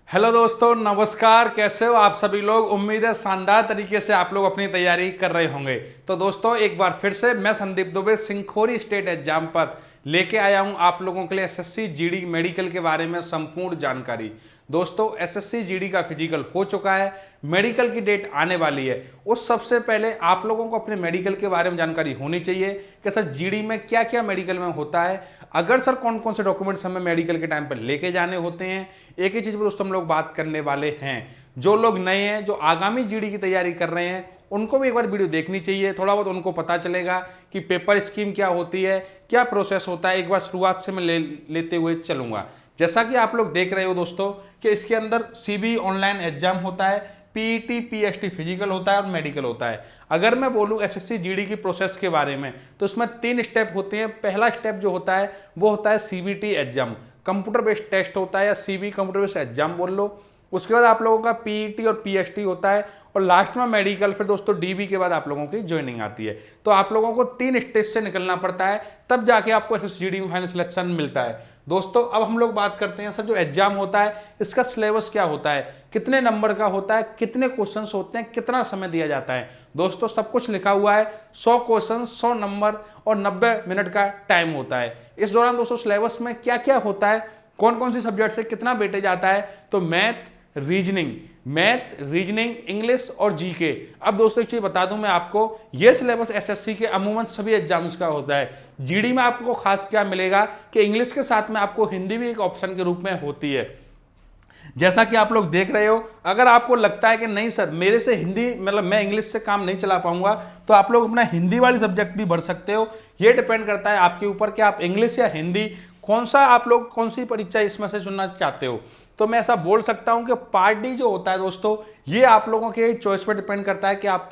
Hello दोस्तों, नमस्कार। कैसे हो आप सभी लोग। उम्मीद है शानदार तरीके से आप लोग अपनी तैयारी कर रहे होंगे। तो दोस्तों एक बार फिर से मैं संदीप दुबे सिंखोरी स्टेट एग्जाम पर लेके आया हूं आप लोगों के लिए एसएससी जीडी मेडिकल के बारे में संपूर्ण जानकारी। दोस्तों एसएससी जीडी का फिजिकल हो चुका है, मेडिकल की डेट आने वाली है। उस सबसे पहले आप लोगों को अपने मेडिकल के बारे में जानकारी होनी चाहिए कि सर जीडी में क्या क्या मेडिकल में होता है, अगर सर कौन कौन से डॉक्यूमेंट्स हमें मेडिकल के टाइम पर लेके जाने होते हैं। एक ही चीज पर दोस्तों हम लोग बात करने वाले हैं। जो लोग नए हैं, जो आगामी जीडी की तैयारी कर रहे हैं, उनको भी एक बार वीडियो देखनी चाहिए। थोड़ा बहुत उनको पता चलेगा कि पेपर स्कीम क्या होती है, क्या प्रोसेस होता है। एक बार शुरुआत से मैं लेते हुए चलूंगा। जैसा कि आप लोग देख रहे हो दोस्तों कि इसके अंदर सीबी ऑनलाइन एग्जाम होता है, पीईटी पीएसटी फिजिकल होता है और मेडिकल होता है। अगर मैं बोलूं एसएससी जीडी की प्रोसेस के बारे में तो इसमें 3 स्टेप होते हैं। पहला स्टेप जो होता है वो होता है CBT exam, computer based test होता है, या सीबी कंप्यूटर बेस्ड एग्जाम बोल लो। उसके बाद आप लोगों का पीईटी और पीएसटी होता है, और लास्ट में मेडिकल, फिर दोस्तों डीबी के बाद आप लोगों की ज्वाइनिंग आती है। तो आप लोगों को 3 स्टेज से निकलना पड़ता है, तब जाके आपको एसएससी जीडी में फाइनल सिलेक्शन मिलता है। दोस्तों अब हम लोग बात करते हैं सर जो एग्जाम होता है इसका सिलेबस क्या होता है, कितने नंबर का होता है, कितने क्वेश्चंस होते हैं, कितना समय दिया जाता है। दोस्तों सब कुछ लिखा हुआ है। 100 क्वेश्चन, 100 नंबर और 90 मिनट का टाइम होता है। इस दौरान दोस्तों सिलेबस में क्या क्या होता है, कौन कौन सी सब्जेक्ट से कितना वेटेज आता है, तो मैथ रीजनिंग इंग्लिश और जीके। अब दोस्तों एक चीज बता दूं मैं आपको, यह सिलेबस एसएससी के अमूमन सभी एग्जाम्स का होता है। जीडी में आपको खास क्या मिलेगा कि इंग्लिश के साथ में आपको हिंदी भी एक ऑप्शन के रूप में होती है। जैसा कि आप लोग देख रहे हो, अगर आपको लगता है कि नहीं सर मेरे से हिंदी मतलब मैं इंग्लिश से काम नहीं चला पाऊंगा, तो आप लोग अपना हिंदी वाली सब्जेक्ट भी भर सकते हो। यह डिपेंड करता है आपके ऊपर कि आप इंग्लिश या हिंदी कौन सा आप लोग कौन सी परीक्षा इसमें से चुनना चाहते हो। तो मैं ऐसा बोल सकता हूं कि पार्ट डी जो होता है दोस्तों, ये आप लोगों के चॉइस पर डिपेंड करता है कि आप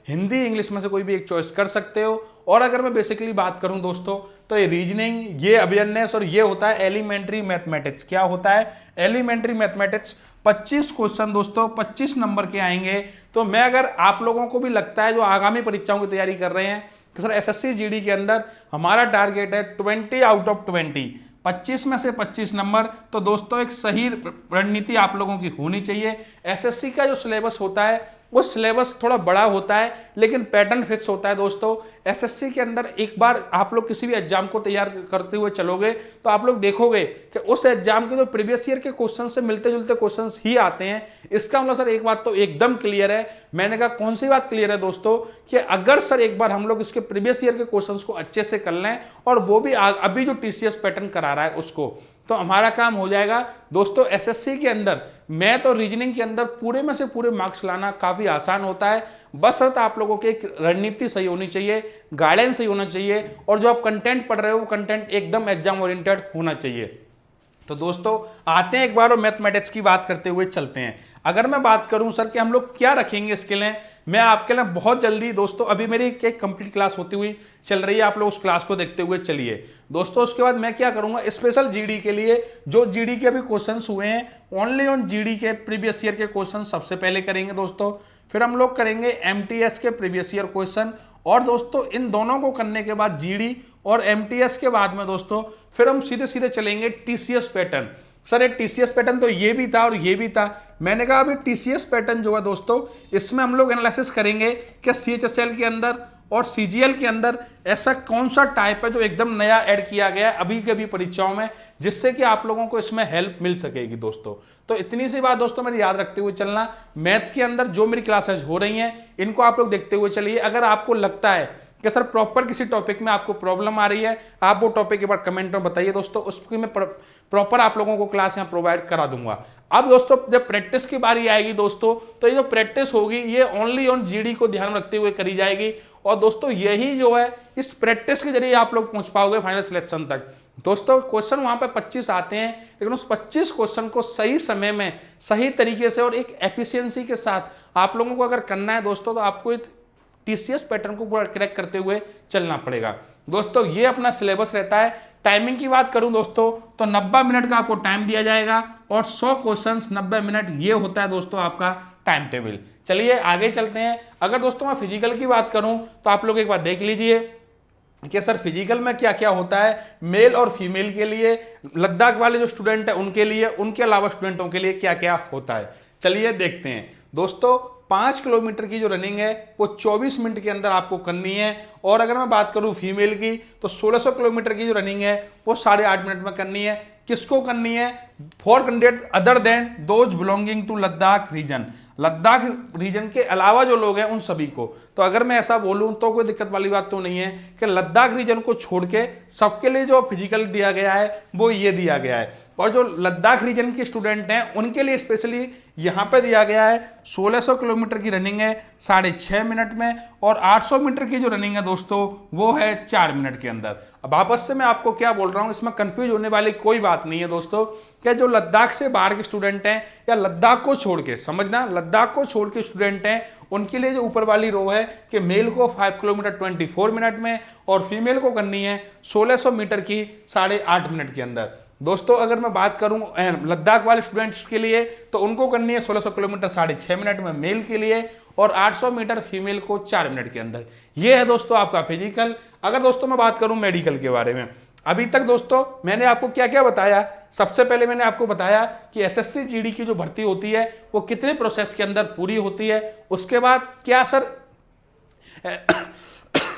हिंदी इंग्लिश में से कोई भी एक चॉइस कर सकते हो। और अगर मैं बेसिकली बात करूं दोस्तों, तो ये रीजनिंग, ये अवेयरनेस और ये होता है एलिमेंट्री मैथमेटिक्स। क्या होता है एलिमेंट्री मैथमेटिक्स? 25 क्वेश्चन दोस्तों 25 नंबर के आएंगे। तो मैं अगर आप लोगों को भी लगता है जो आगामी परीक्षाओं की तैयारी कर रहे हैं कि सर एसएससी जीडी के अंदर हमारा टारगेट है 20 आउट ऑफ 20, 25 में से 25 नंबर, तो दोस्तों एक सही रणनीति आप लोगों की होनी चाहिए। एसएससी का जो सिलेबस होता है वो सिलेबस थोड़ा बड़ा होता है, लेकिन पैटर्न फिक्स होता है। दोस्तों एसएससी के अंदर एक बार आप लोग किसी भी एग्जाम को तैयार करते हुए चलोगे तो आप लोग देखोगे कि उस एग्जाम के जो प्रीवियस ईयर के क्वेश्चन से मिलते जुलते क्वेश्चंस ही आते हैं। इसका मतलब सर एक बात तो एकदम क्लियर है। मैंने कहा कौन सी बात क्लियर है दोस्तों, कि अगर सर एक बार हम लोग इसके प्रीवियस ईयर के क्वेश्चंस को अच्छे से कर लें, और वो भी अभी जो टीसीएस पैटर्न करा रहा है उसको, तो हमारा काम हो जाएगा। दोस्तों एसएससी के अंदर मैथ और रीजनिंग के अंदर पूरे में से पूरे मार्क्स लाना काफी आसान होता है। बस आप लोगों की एक रणनीति सही होनी चाहिए, गाइडेंस सही होना चाहिए, और जो आप कंटेंट पढ़ रहे हो वो कंटेंट एकदम एग्जाम ओरिएंटेड होना चाहिए। तो दोस्तों आते हैं एक बार और मैथमेटिक्स की बात करते हुए चलते हैं। अगर मैं बात करूं सर कि हम लोग क्या रखेंगे इसके लिए, मैं आपके लिए बहुत जल्दी दोस्तों, अभी मेरी एक कंप्लीट क्लास होती हुई चल रही है, आप लोग उस क्लास को देखते हुए चलिए दोस्तों। उसके बाद मैं क्या करूंगा, स्पेशल जीडी के लिए जो जीडी के अभी क्वेश्चंस हुए हैं, ओनली ऑन जीडी के प्रीवियस ईयर के क्वेश्चन सबसे पहले करेंगे दोस्तों। फिर हम लोग करेंगे एमटीएस के प्रीवियस ईयर क्वेश्चन, और दोस्तों इन दोनों को करने के बाद जीडी और एमटीएस के बाद में दोस्तों फिर हम सीधे सीधे चलेंगे टीसीएस पैटर्न। सर ये टीसीएस पैटर्न तो ये भी था और ये भी था। मैंने कहा अभी टीसीएस पैटर्न जो है दोस्तों, इसमें हम लोग एनालिसिस करेंगे कि सीएचएसएल के अंदर और सीजीएल के अंदर ऐसा कौन सा टाइप है जो एकदम नया ऐड किया गया है अभी के अभी परीक्षाओं में, जिससे कि आप लोगों को इसमें हेल्प मिल सकेगी दोस्तों। तो इतनी सी बात दोस्तों मेरी याद रखते हुए चलना। मैथ के अंदर जो मेरी क्लासेस हो रही हैं इनको आप लोग देखते हुए चलिए। अगर आपको लगता है कि सर प्रॉपर किसी टॉपिक में आपको प्रॉब्लम आ रही है, आप वो टॉपिक के बाद कमेंट में बताइए दोस्तों, उसकी मैं प्रॉपर आप लोगों को क्लास यहाँ प्रोवाइड करा दूंगा। अब दोस्तों जब प्रैक्टिस की बारी आएगी दोस्तों, तो ये जो प्रैक्टिस होगी ये ओनली ऑन जीडी को ध्यान रखते हुए करी जाएगी। और दोस्तों यही जो है इस प्रैक्टिस के जरिए आप लोग पहुंच पाओगे फाइनल सिलेक्शन तक। दोस्तों क्वेश्चन वहां पे 25 आते हैं, लेकिन उस 25 क्वेश्चन को सही समय में सही तरीके से और एक एफिशिएंसी के साथ आप लोगों को अगर करना है दोस्तों, तो आपको टीसीएस पैटर्न को पूरा क्रैक करते हुए चलना पड़ेगा। दोस्तों ये अपना सिलेबस रहता है। टाइमिंग की बात करूं दोस्तों, तो 90 मिनट का आपको टाइम दिया जाएगा, और 100 क्वेश्चंस 90 मिनट, ये होता है दोस्तों आपका टाइम टेबल। चलिए आगे चलते हैं। अगर दोस्तों मैं फिजिकल की बात करूं तो आप लोग एक बार देख लीजिए, कि सर फिजिकल में क्या क्या होता है मेल और फीमेल के लिए, लद्दाख वाले जो स्टूडेंट है उनके लिए, उनके अलावा स्टूडेंटों के लिए क्या क्या होता है। चलिए देखते हैं दोस्तों। 5 किलोमीटर की जो रनिंग है वो 24 मिनट के अंदर आपको करनी है। और अगर मैं बात करूं फीमेल की तो 1600 किलोमीटर की जो रनिंग है वो 8.5 मिनट में करनी है। किसको करनी है? For candidate other than those belonging to Ladakh region, Ladakh region के अलावा जो लोग हैं उन सभी को। तो अगर मैं ऐसा बोलूं तो कोई दिक्कत वाली बात तो नहीं है कि लद्दाख रीजन को छोड़ के सबके लिए जो फिजिकल दिया गया है वो ये दिया गया है। और जो लद्दाख रीजन के स्टूडेंट हैं उनके लिए स्पेशली यहां पे दिया गया है 1600 किलोमीटर की रनिंग है 6.5 मिनट में, और 800 मीटर की जो रनिंग है दोस्तों वो है 4 मिनट के अंदर। अब वापस से मैं आपको क्या बोल रहा हूं, इसमें कंफ्यूज होने वाली कोई बात नहीं है दोस्तों। क्या जो लद्दाख से बाहर के स्टूडेंट हैं या लद्दाख को छोड़ के, समझना लद्दाख को छोड़ के स्टूडेंट हैं, उनके लिए जो ऊपर वाली रो है कि मेल को 5 किलोमीटर 24 मिनट में और फीमेल को करनी है 1600 मीटर की 8.5 मिनट के अंदर। दोस्तों अगर मैं बात करूं लद्दाख वाले स्टूडेंट्स के लिए तो उनको करनी है 1600 किलोमीटर 6.5 मिनट में मेल के लिए, और 800 मीटर फीमेल को 4 मिनट के अंदर। ये है दोस्तों आपका फिजिकल। अगर दोस्तों मैं बात करूं मेडिकल के बारे में, अभी तक दोस्तों मैंने आपको क्या क्या बताया। सबसे पहले मैंने आपको बताया कि एसएससी जीडी की जो भर्ती होती है वो कितने प्रोसेस के अंदर पूरी होती है। उसके बाद क्या सर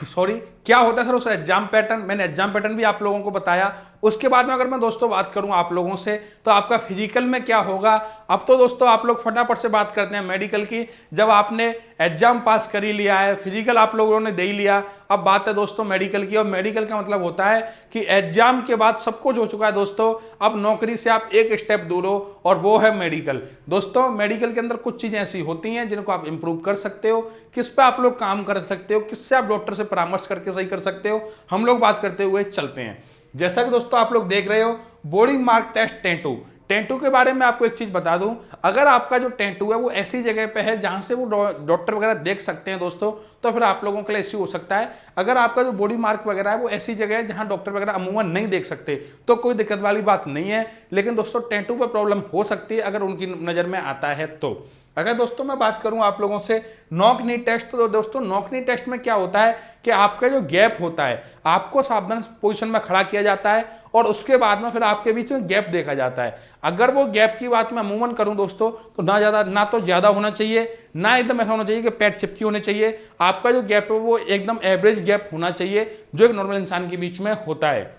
सॉरी क्या होता है सर उस एग्जाम पैटर्न, मैंने एग्जाम पैटर्न भी आप लोगों को बताया। उसके बाद में अगर मैं दोस्तों बात करूं आप लोगों से तो आपका फिजिकल में क्या होगा। अब तो दोस्तों आप लोग फटाफट से बात करते हैं मेडिकल की। जब आपने एग्जाम पास कर ही लिया है, फिजिकल आप लोगों ने दे ही लिया, अब बात है दोस्तों मेडिकल की। और मेडिकल का मतलब होता है कि एग्जाम के बाद सब कुछ हो चुका है दोस्तों, अब नौकरी से आप एक स्टेप दूर हो, और वो है मेडिकल। दोस्तों मेडिकल के अंदर कुछ चीजें ऐसी होती हैं जिनको आप इंप्रूव कर सकते हो, किस पे आप लोग काम कर सकते हो, किससे आप डॉक्टर से परामर्श करके सही कर सकते हो, हम लोग बात करते हुए चलते हैं। जैसा कि दोस्तों आप लोग देख रहे हो बॉडी मार्क टेस्ट टेंटू, टेंटू के बारे में आपको एक चीज बता दूं, अगर आपका जो टेंटू है वो ऐसी जगह पे है जहां से वो डॉक्टर वगैरह देख सकते हैं दोस्तों, तो फिर आप लोगों के लिए इश्यू हो सकता है। अगर आपका जो बॉडी मार्क वगैरह है वो ऐसी जगह है जहां डॉक्टर वगैरह अमूमन नहीं देख सकते तो कोई दिक्कत वाली बात नहीं है। लेकिन दोस्तों टेंटू पर प्रॉब्लम हो सकती है अगर उनकी नजर में आता है तो। अगर दोस्तों मैं बात करूं आप लोगों से नॉक नी टेस्ट, तो दोस्तों नॉक नी टेस्ट में क्या होता है कि आपका जो गैप होता है आपको सावधान पोजीशन में खड़ा किया जाता है और उसके बाद में फिर आपके बीच में गैप देखा जाता है। अगर वो गैप की बात मैं अमूमन करूं दोस्तों तो ना तो ज्यादा होना चाहिए, ना एकदम ऐसा होना चाहिए कि पैर चिपकी होने चाहिए। आपका जो गैप है वो एकदम एवरेज गैप होना चाहिए जो एक नॉर्मल इंसान के बीच में होता है।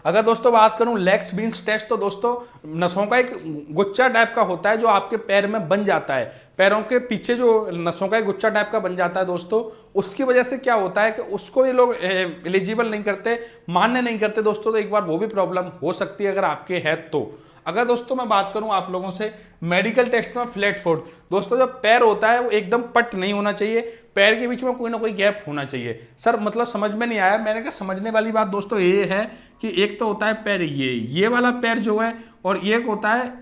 अगर दोस्तों बात करूं लेग्स बीन्स टेस्ट, तो दोस्तों नसों का एक गुच्छा टाइप का होता है जो आपके पैर में बन जाता है, पैरों के पीछे जो नसों का एक गुच्छा टाइप का बन जाता है दोस्तों, उसकी वजह से क्या होता है कि उसको ये लोग एलिजिबल नहीं करते, मान्य नहीं करते दोस्तों, तो एक बार वो भी प्रॉब्लम हो सकती है अगर आपके है तो। अगर दोस्तों मैं बात करूं आप लोगों से मेडिकल टेस्ट में फ्लैट फुट, दोस्तों जो पैर होता है वो एकदम पट नहीं होना चाहिए, पैर के बीच में कोई ना कोई गैप होना चाहिए। सर मतलब समझ में नहीं आया, मैंने कहा समझने वाली बात दोस्तों ये है कि एक तो होता है पैर ये वाला पैर जो है, और एक होता है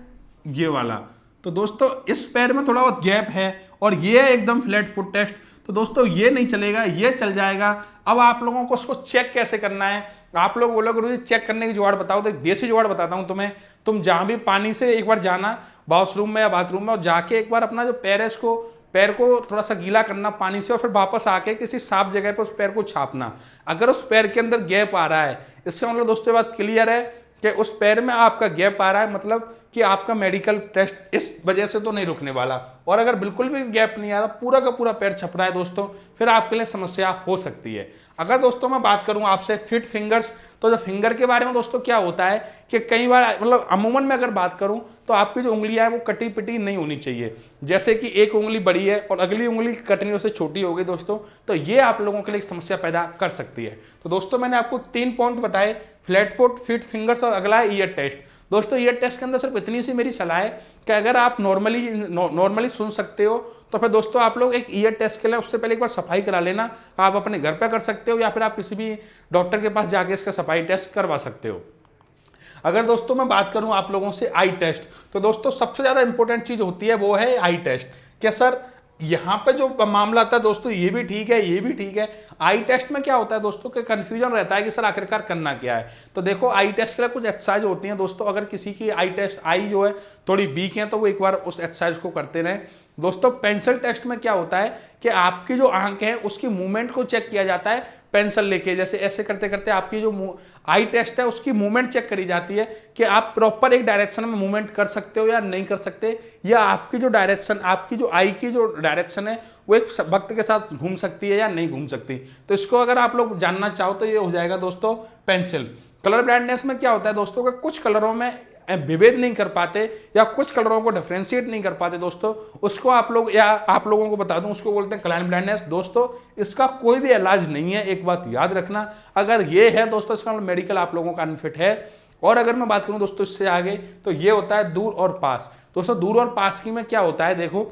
ये वाला। तो दोस्तों इस पैर में थोड़ा बहुत गैप है और ये एकदम फ्लैट फुट टेस्ट, तो दोस्तों ये नहीं चलेगा, ये चल जाएगा। अब आप लोगों को उसको चेक कैसे करना है, आप लोग बोलोगे गुरुजी चेक करने की जुगाड़ बताओ, तो देसी जुगाड़ बताता हूं तुम्हें। तुम जहां भी पानी से एक बार जाना वॉशरूम में या बाथरूम में, और जाके एक बार अपना जो पैर है इसको पैर को थोड़ा सा गीला करना पानी से, और फिर वापस आके किसी साफ जगह पर उस पैर को छापना। अगर उस पैर के अंदर गैप आ रहा है, इसका मतलब दोस्तों बात क्लियर है कि उस पैर में आपका गैप आ रहा है, मतलब कि आपका मेडिकल टेस्ट इस वजह से तो नहीं रुकने वाला। और अगर बिल्कुल भी गैप नहीं आ रहा, पूरा का पूरा पैर छप रहा है दोस्तों, फिर आपके लिए समस्या हो सकती है। अगर दोस्तों मैं बात करूं आपसे फिट फिंगर्स, तो जो फिंगर के बारे में दोस्तों क्या होता है कि कई बार मतलब अमूमन में अगर बात करूं तो आपकी जो उंगलियां है वो कटी पिटी नहीं होनी चाहिए। जैसे कि एक उंगली बड़ी है और अगली उंगली कटनी उससे छोटी हो गई दोस्तों, तो ये आप लोगों के लिए समस्या पैदा कर सकती है। तो दोस्तों मैंने आपको 3 पॉइंट बताए, फ्लैट फुट, फिट फिंगर्स, और अगला है ईयर टेस्ट। दोस्तों ईयर टेस्ट के अंदर सिर्फ इतनी सी मेरी सलाह है कि अगर आप नॉर्मली सुन सकते हो तो फिर दोस्तों आप लोग एक ईयर टेस्ट के लिए उससे पहले एक बार सफाई करा लेना। आप अपने घर पे कर सकते हो या फिर आप किसी भी डॉक्टर के पास जाके इसका सफाई टेस्ट करवा सकते हो। अगर दोस्तों मैं बात करूं आप लोगों से आई टेस्ट, तो दोस्तों सबसे ज्यादा इंपॉर्टेंट चीज होती है वो है आई टेस्ट। क्या सर यहां पे जो मामला आता है दोस्तों ये भी ठीक है, ये भी ठीक है। आई टेस्ट में क्या होता है दोस्तों कि कंफ्यूजन रहता है कि सर आखिरकार करना क्या है। तो देखो आई टेस्ट के लिए कुछ एक्सरसाइज होती हैं दोस्तों, अगर किसी की आई जो है थोड़ी वीक है तो वो एक बार उस एक्सरसाइज को करते रहें। दोस्तों पेंसिल टेस्ट में क्या होता है कि आपकी जो आंख है उसकी मूवमेंट को चेक किया जाता है पेंसिल लेके, जैसे ऐसे करते करते आपकी जो आई टेस्ट है उसकी मूवमेंट चेक करी जाती है कि आप प्रॉपर एक डायरेक्शन में मूवमेंट कर सकते हो या नहीं कर सकते, या आपकी जो डायरेक्शन, आपकी जो आई की जो डायरेक्शन है वो एक वक्त के साथ घूम सकती है या नहीं घूम सकती। तो इसको अगर आप लोग जानना चाहो तो ये हो जाएगा दोस्तों पेंसिल। कलर ब्लाइंडनेस में क्या होता है दोस्तों कि कुछ कलरों में विभेद नहीं कर पाते या कुछ कलरों को डिफरेंशिएट नहीं कर पाते दोस्तों, उसको आप लोग, या आप लोगों को बता दूं, उसको बोलते हैं कलर ब्लाइंडनेस। दोस्तों इसका कोई भी इलाज नहीं है, एक बात याद रखना। अगर ये है दोस्तों इसका मेडिकल आप लोगों का अनफिट है। और अगर मैं बात करूं दोस्तों इससे आगे, तो ये होता है दूर और पास। दोस्तों दूर और पास की में क्या होता है, देखो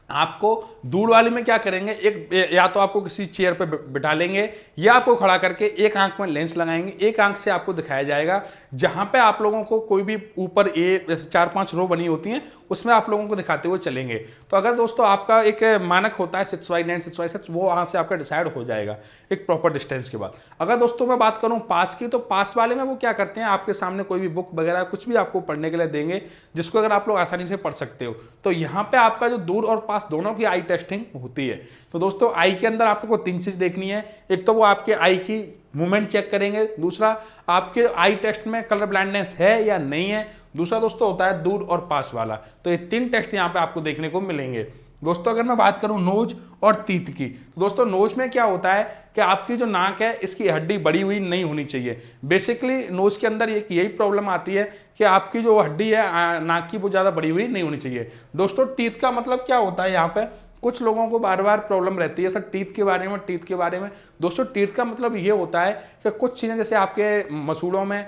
आपको दूर वाली में क्या करेंगे, एक या तो आपको किसी चेयर पे बिठा लेंगे या आपको खड़ा करके एक आंख में लेंस लगाएंगे, एक आंख से आपको दिखाया जाएगा जहां पे आप लोगों को कोई भी ऊपर जैसे 4-5 रो बनी होती हैं उसमें आप लोगों को दिखाते हुए चलेंगे। तो अगर दोस्तों आपका एक मानक होता है 6x9 6x6, वो वहां से आपका डिसाइड हो जाएगा एक प्रॉपर डिस्टेंस के बाद। अगर दोस्तों मैं बात करूं पास की, तो पास वाले में वो क्या करते हैं, आपके सामने कोई भी बुक वगैरह कुछ भी आपको पढ़ने के लिए देंगे जिसको अगर आप लोग आसानी से पढ़ सकते हो। तो यहाँ पे आपका जो दूर और पास दोनों की आई टेस्टिंग होती है। तो दोस्तों आई के अंदर आपको 3 चीज देखनी है, एक तो वो आपके आई की मूवमेंट चेक करेंगे, दूसरा आपके आई टेस्ट में कलर ब्लाइंडनेस है या नहीं है, दूसरा दोस्तों होता है दूर और पास वाला। तो ये 3 टेस्ट यहाँ पे आपको देखने को मिलेंगे। दोस्तों अगर मैं बात करूं नोज और तीत की, तो दोस्तों नोज में क्या होता है कि आपकी जो नाक है इसकी हड्डी बड़ी हुई नहीं होनी चाहिए। बेसिकली नोज के अंदर एक यही प्रॉब्लम आती है कि आपकी जो हड्डी है नाक की वो ज्यादा बड़ी हुई नहीं होनी चाहिए। दोस्तों टीथ का मतलब क्या होता है, यहाँ पे कुछ लोगों को बार बार प्रॉब्लम रहती है सर टीथ के बारे में। दोस्तों टीथ का मतलब ये होता है कि कुछ चीजें जैसे आपके मसूड़ों में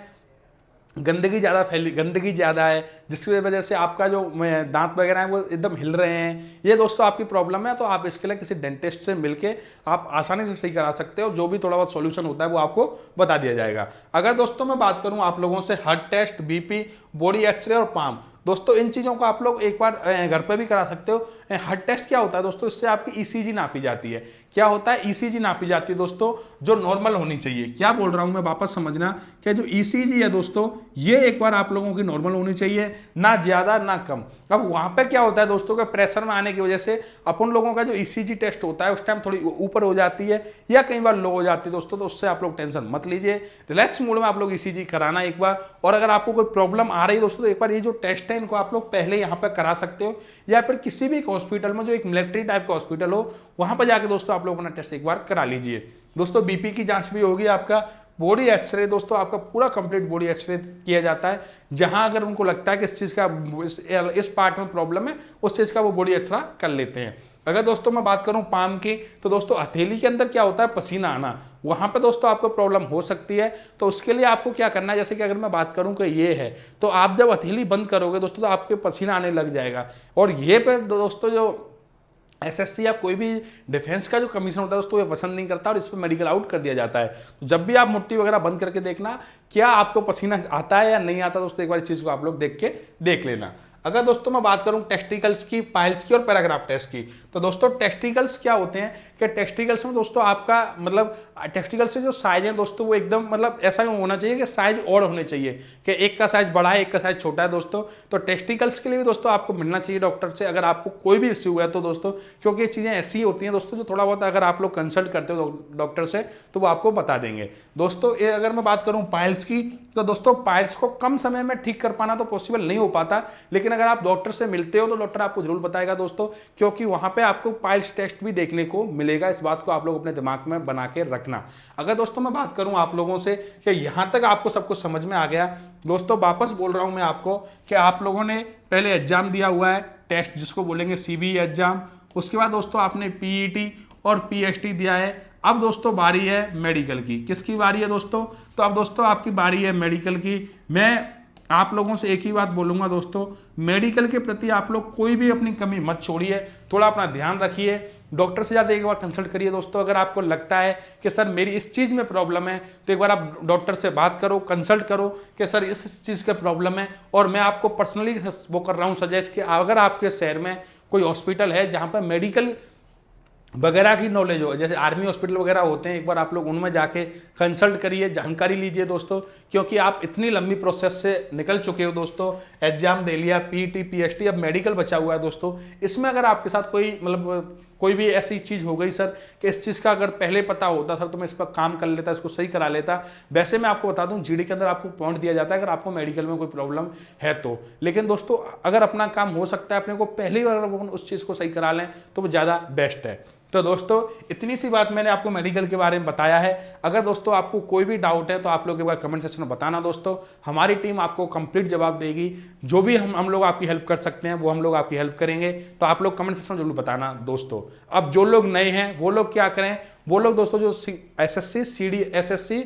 गंदगी ज़्यादा है, जिसकी वजह से आपका जो दांत वगैरह है वो एकदम हिल रहे हैं, ये दोस्तों आपकी प्रॉब्लम है। तो आप इसके लिए किसी डेंटिस्ट से मिलके आप आसानी से सही करा सकते हो, जो भी थोड़ा बहुत सॉल्यूशन होता है वो आपको बता दिया जाएगा। अगर दोस्तों मैं बात करूं आप लोगों से heart test, BP, body x-ray और पाम, दोस्तों इन चीज़ों को आप लोग एक बार घर पर भी करा सकते हो। हार्ट टेस्ट क्या होता है दोस्तों, इससे आपकी ईसीजी नापी जाती है। क्या होता है, ईसीजी नापी जाती है दोस्तों जो नॉर्मल होनी चाहिए। क्या बोल रहा हूं मैं, वापस समझना कि जो ईसीजी है दोस्तों ये एक बार आप लोगों की नॉर्मल होनी चाहिए, ना ज्यादा ना कम। अब वहां पे क्या होता है दोस्तों के प्रेशर में आने की वजह से अपन लोगों का जो ईसीजी टेस्ट होता है उस टाइम थोड़ी ऊपर हो जाती है या कई बार लो हो जाती है दोस्तों। तो उससे आप लोग टेंशन मत लीजिए, रिलैक्स मूड में आप लोग ईसीजी कराना एक बार। और अगर आपको कोई प्रॉब्लम आ रही है दोस्तों तो एक बार ये जो टेस्ट है इनको आप लोग पहले यहाँ पे करा सकते हो, या फिर किसी भी हॉस्पिटल में जो एक मिलिट्री टाइप का हॉस्पिटल हो वहां पर जाके दोस्तों आप लोग अपना टेस्ट एक बार करा लीजिए। दोस्तों बीपी की जांच भी होगी, आपका बॉडी एक्सरे दोस्तों आपका पूरा कंप्लीट बॉडी एक्सरे किया जाता है। जहां अगर उनको लगता है कि इस चीज का इस पार्ट में प्रॉब्लम है उस चीज का वो बॉडी एक्सरा कर लेते हैं। अगर दोस्तों मैं बात करूं पाम की, तो दोस्तों हथेली के अंदर क्या होता है, पसीना आना, वहां पे दोस्तों आपको प्रॉब्लम हो सकती है। तो उसके लिए आपको क्या करना है, जैसे कि अगर मैं बात करूं कि ये है, तो आप जब हथेली बंद करोगे दोस्तों तो आपके पसीना आने लग जाएगा। और ये पे दोस्तों जो एसएससी या कोई भी डिफेंस का जो कमीशन होता है दोस्तों ये पसंद नहीं करता और इस पर मेडिकल आउट कर दिया जाता है। तो जब भी आप मुट्ठी वगैरह बंद करके देखना क्या आपको पसीना आता है या नहीं आता, दोस्तों एक बार इस चीज को आप लोग देख लेना। अगर दोस्तों मैं बात करूं टेस्टिकल्स की, पाइल्स की और पैराग्राफ टेस्ट की, तो दोस्तों टेस्टिकल्स क्या होते हैं कि टेस्टिकल्स में दोस्तों आपका मतलब टेस्टिकल्स से जो साइज है दोस्तों वो एकदम मतलब ऐसा ही होना चाहिए कि साइज और होने चाहिए कि एक का साइज बड़ा है एक का साइज छोटा है दोस्तों। तो टेस्टिकल्स के लिए भी दोस्तों आपको मिलना चाहिए डॉक्टर से अगर आपको कोई भी इश्यू है तो दोस्तों, क्योंकि ये चीज़ें ऐसी होती हैं दोस्तों जो थोड़ा बहुत अगर आप लोग कंसल्ट करते हो डॉक्टर से तो वो आपको बता देंगे। दोस्तों अगर मैं बात करूँ पाइल्स की, तो दोस्तों पाइल्स को कम समय में ठीक कर पाना तो पॉसिबल नहीं हो पाता, लेकिन अगर आप डॉक्टर से मिलते हो तो डॉक्टर आपको जरूर बताएगा दोस्तों, क्योंकि वहां पे आपको पाइल्स टेस्ट भी देखने को मिलेगा। इस बात को आप लोग अपने दिमाग में बना के रखना। अगर दोस्तों मैं बात करूं आप लोगों से कि यहां तक आपको सब कुछ समझ में आ गया, दोस्तों वापस बोल रहा हूं मैं आपको कि आप लोगों ने पहले एग्जाम दिया हुआ है टेस्ट जिसको बोलेंगे सीबीई एग्जाम, उसके बाद दोस्तों आपने पीईटी और पीएचटी दिया है। अब दोस्तों बारी है मेडिकल की। किसकी बारी है दोस्तों, तो अब दोस्तों आपकी बारी है मेडिकल की। मैं आप लोगों से एक ही बात बोलूंगा दोस्तों, मेडिकल के प्रति आप लोग कोई भी अपनी कमी मत छोड़िए, थोड़ा अपना ध्यान रखिए, डॉक्टर से ज़्यादा एक बार कंसल्ट करिए दोस्तों। अगर आपको लगता है कि सर मेरी इस चीज़ में प्रॉब्लम है तो एक बार आप डॉक्टर से बात करो, कंसल्ट करो कि सर इस चीज़ का प्रॉब्लम है। और मैं आपको पर्सनली वो कर रहा हूँ सजेस्ट कि अगर आपके शहर में कोई हॉस्पिटल है जहाँ पर मेडिकल वगैरह की नॉलेज हो, जैसे आर्मी हॉस्पिटल वगैरह होते हैं, एक बार आप लोग उनमें जाके कंसल्ट करिए, जानकारी लीजिए दोस्तों, क्योंकि आप इतनी लंबी प्रोसेस से निकल चुके हो दोस्तों। एग्जाम दे लिया, पीटी पीएचटी, अब मेडिकल बचा हुआ है दोस्तों। इसमें अगर आपके साथ कोई मतलब कोई भी ऐसी चीज़ हो गई सर कि इस चीज़ का अगर पहले पता होता सर तो मैं इस पर काम कर लेता, इसको सही करा लेता। वैसे मैं आपको बता दूं जीडी के अंदर आपको पॉइंट दिया जाता है अगर आपको मेडिकल में कोई प्रॉब्लम है तो। लेकिन दोस्तों अगर अपना काम हो सकता है अपने को पहले ही अगर अपन उस चीज़ को सही करा लें तो वो ज़्यादा बेस्ट है। तो दोस्तों इतनी सी बात मैंने आपको मेडिकल के बारे में बताया है। अगर दोस्तों आपको कोई भी डाउट है तो आप लोग एक बार कमेंट सेक्शन में बताना दोस्तों, हमारी टीम आपको कंप्लीट जवाब देगी। जो भी हम लोग आपकी हेल्प कर सकते हैं वो हम लोग आपकी हेल्प करेंगे। तो आप लोग कमेंट सेक्शन में जरूर बताना दोस्तों। अब जो लोग नए हैं वो लोग क्या करें, वो लोग दोस्तों जो SSC CD SSC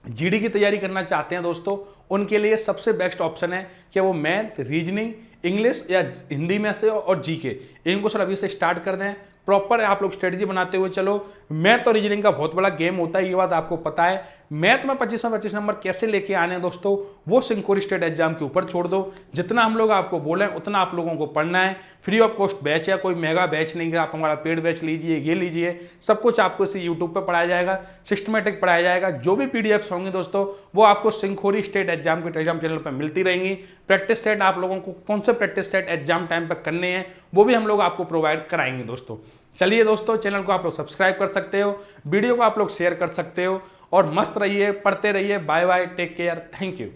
GD की तैयारी करना चाहते हैं दोस्तों, उनके लिए सबसे बेस्ट ऑप्शन है कि वो मैथ, रीजनिंग, इंग्लिश या हिंदी में से और GK इनको सर अभी से स्टार्ट कर दें। प्रॉपर आप लोग स्ट्रेटजी बनाते हुए चलो। मैथ और रीजनिंग का बहुत बड़ा गेम होता है, ये बात आपको पता है। मैथ में 25 में 25 नंबर कैसे लेके आने हैं दोस्तों, वो सिंकोरी स्टेट एग्जाम के ऊपर छोड़ दो। जितना हम लोग आपको बोले उतना आप लोगों को पढ़ना है। फ्री ऑफ कॉस्ट बैच है, कोई मेगा बैच नहीं है। आप हमारा पेड बैच लीजिए, ये लीजिए, सब कुछ आपको इसी यूट्यूब पर पढ़ाया जाएगा, सिस्टमेटिक पढ़ाया जाएगा। जो भी PDFs होंगे दोस्तों वो आपको सिंकोरी स्टेट एग्जाम के टेलीग्राम चैनल पर मिलती रहेंगी। प्रैक्टिस सेट आप लोगों को कौन से प्रैक्टिस सेट एग्जाम टाइम पर करने हैं वो भी हम लोग आपको प्रोवाइड कराएंगे दोस्तों। चलिए दोस्तों, चैनल को आप लोग सब्सक्राइब कर सकते हो, वीडियो को आप लोग शेयर कर सकते हो और मस्त रहिए, पढ़ते रहिए। Bye bye, take care, thank you.